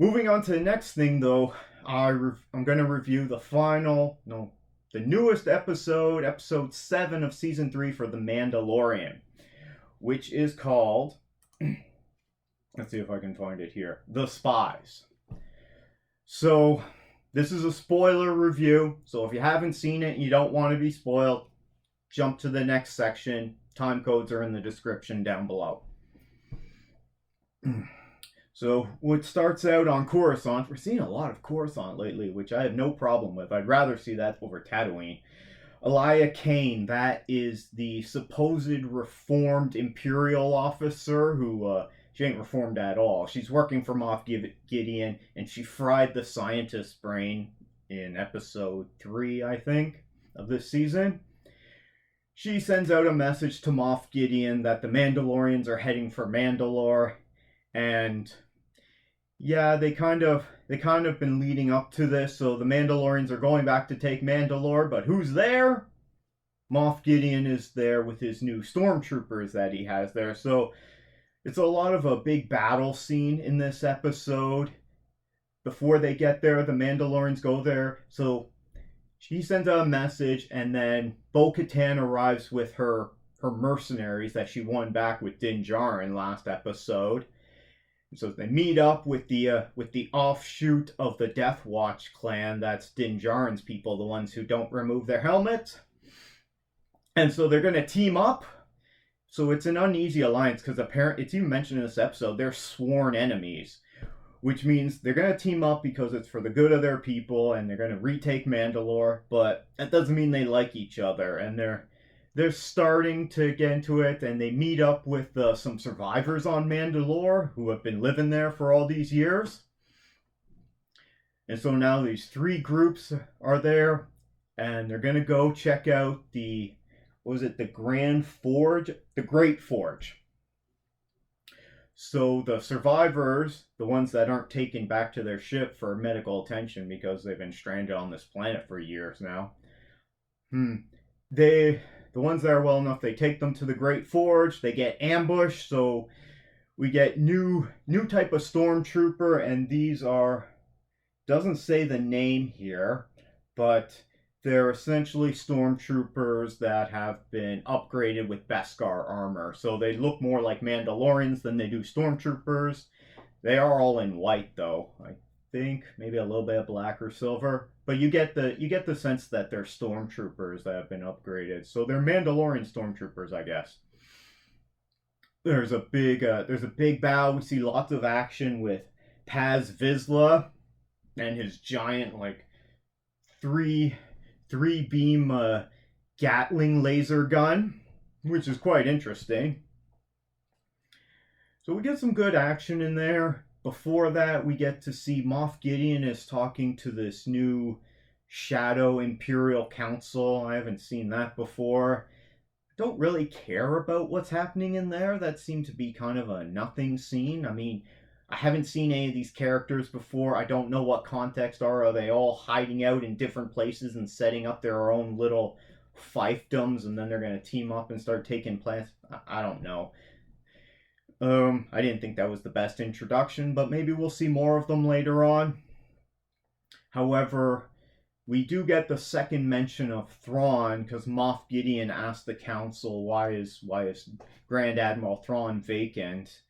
Moving on to the next thing, though, I'm going to review the newest episode, episode 7 of season 3 for The Mandalorian, which is called, let's see if I can find it here, The Spies. So, this is a spoiler review, so if you haven't seen it and you don't want to be spoiled, jump to the next section. Time codes are in the description down below. So, what starts out on Coruscant, we're seeing a lot of Coruscant lately, which I have no problem with. I'd rather see that over Tatooine. Elia Kane, that is the supposed reformed Imperial officer who, she ain't reformed at all. She's working for Moff Gideon, and she fried the scientist's brain in episode 3, I think, of this season. She sends out a message to Moff Gideon that the Mandalorians are heading for Mandalore, and yeah, they kind of been leading up to this. So the Mandalorians are going back to take Mandalore, but who's there? Moff Gideon is there with his new stormtroopers that he has there. So it's a lot of a big battle scene in this episode. Before they get there, the Mandalorians go there. So she sends out a message, and then Bo-Katan arrives with her mercenaries that she won back with Din Djarin last episode. So they meet up with the offshoot of the Death Watch clan. That's Din Djarin's people, the ones who don't remove their helmets. And so they're going to team up. So it's an uneasy alliance because apparently it's even mentioned in this episode they're sworn enemies, which means they're going to team up because it's for the good of their people and they're going to retake Mandalore. But that doesn't mean they like each other, and they're starting to get into it, and they meet up with some survivors on Mandalore who have been living there for all these years. And so now these 3 groups are there, and they're going to go check out the Grand Forge? The Great Forge. So the survivors, the ones that aren't taken back to their ship for medical attention because they've been stranded on this planet for years now, the ones that are well enough, they take them to the Great Forge. They get ambushed, so we get new type of stormtrooper, and these are, doesn't say the name here, but they're essentially stormtroopers that have been upgraded with Beskar armor. So they look more like Mandalorians than they do stormtroopers. They are all in white, though. I think maybe a little bit of black or silver, but you get the sense that they're stormtroopers that have been upgraded. So they're Mandalorian stormtroopers, I guess. There's a big battle. We see lots of action with Paz Vizsla and his giant three beam Gatling laser gun, which is quite interesting. So we get some good action in there. Before that, we get to see Moff Gideon is talking to this new Shadow Imperial Council. I haven't seen that before. I don't really care about what's happening in there. That seemed to be kind of a nothing scene. I mean, I haven't seen any of these characters before. I don't know what context are they all hiding out in different places and setting up their own little fiefdoms, and then they're going to team up and start taking plans? I don't know. I didn't think that was the best introduction, but maybe we'll see more of them later on. However, we do get the second mention of Thrawn, because Moff Gideon asked the council why is Grand Admiral Thrawn vacant,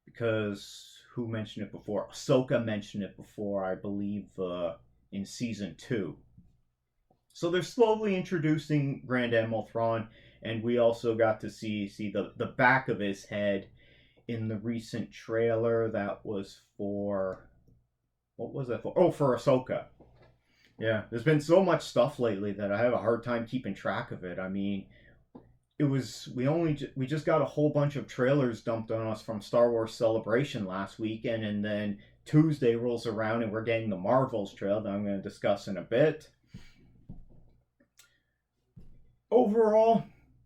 because who mentioned it before? Ahsoka mentioned it before, I believe, in season 2. So they're slowly introducing Grand Admiral Thrawn, and we also got to see the back of his head in the recent trailer that was for... What was that for? Oh, for Ahsoka. Yeah, there's been so much stuff lately that I have a hard time keeping track of it. I mean, we just got a whole bunch of trailers dumped on us from Star Wars Celebration last weekend, and then Tuesday rolls around and we're getting the Marvels trailer that I'm going to discuss in a bit. Overall,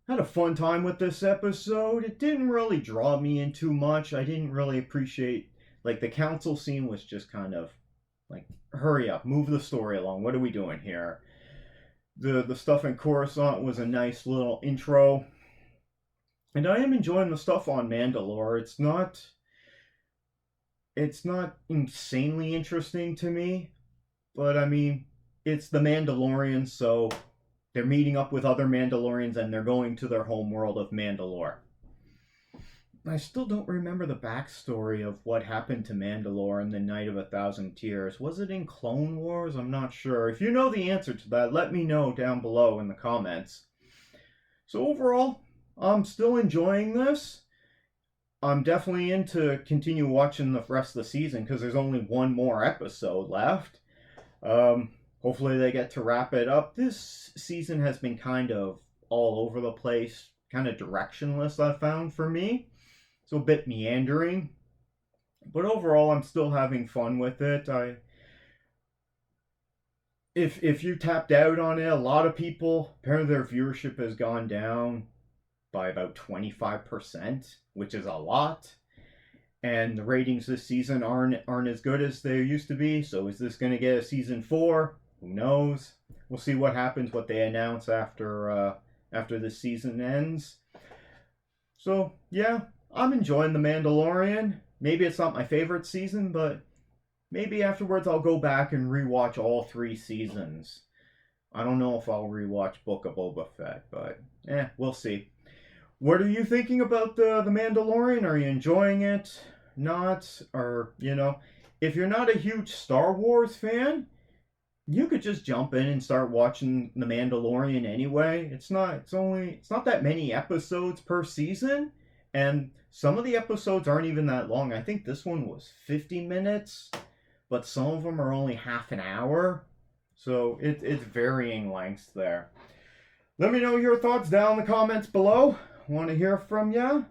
had a fun time with this episode. It didn't really draw me in too much. I didn't really appreciate, the council scene was just kind of hurry up, move the story along. What are we doing here? The stuff in Coruscant was a nice little intro. And I am enjoying the stuff on Mandalore. It's not insanely interesting to me, but I mean, it's the Mandalorian, so they're meeting up with other Mandalorians and they're going to their home world of Mandalore. I still don't remember the backstory of what happened to Mandalore in the Night of a Thousand Tears. Was it in Clone Wars? I'm not sure. If you know the answer to that, let me know down below in the comments. So overall, I'm still enjoying this. I'm definitely in to continue watching the rest of the season because there's only one more episode left. Hopefully they get to wrap it up. This season has been kind of all over the place, kind of directionless, I found, for me. So a bit meandering. But overall, I'm still having fun with it. If you tapped out on it, a lot of people, apparently their viewership has gone down by about 25%, which is a lot. And the ratings this season aren't as good as they used to be. So is this going to get a season 4? Who knows? We'll see what happens, what they announce after this season ends. So yeah, I'm enjoying The Mandalorian. Maybe it's not my favorite season, but maybe afterwards I'll go back and rewatch all 3 seasons. I don't know if I'll rewatch Book of Boba Fett, but we'll see. What are you thinking about the Mandalorian? Are you enjoying it? Not? Or, if you're not a huge Star Wars fan, you could just jump in and start watching The Mandalorian anyway. It's not that many episodes per season, and some of the episodes aren't even that long. I think this one was 50 minutes, but some of them are only half an hour. So it's varying lengths there. Let me know your thoughts down in the comments below. Want to hear from ya.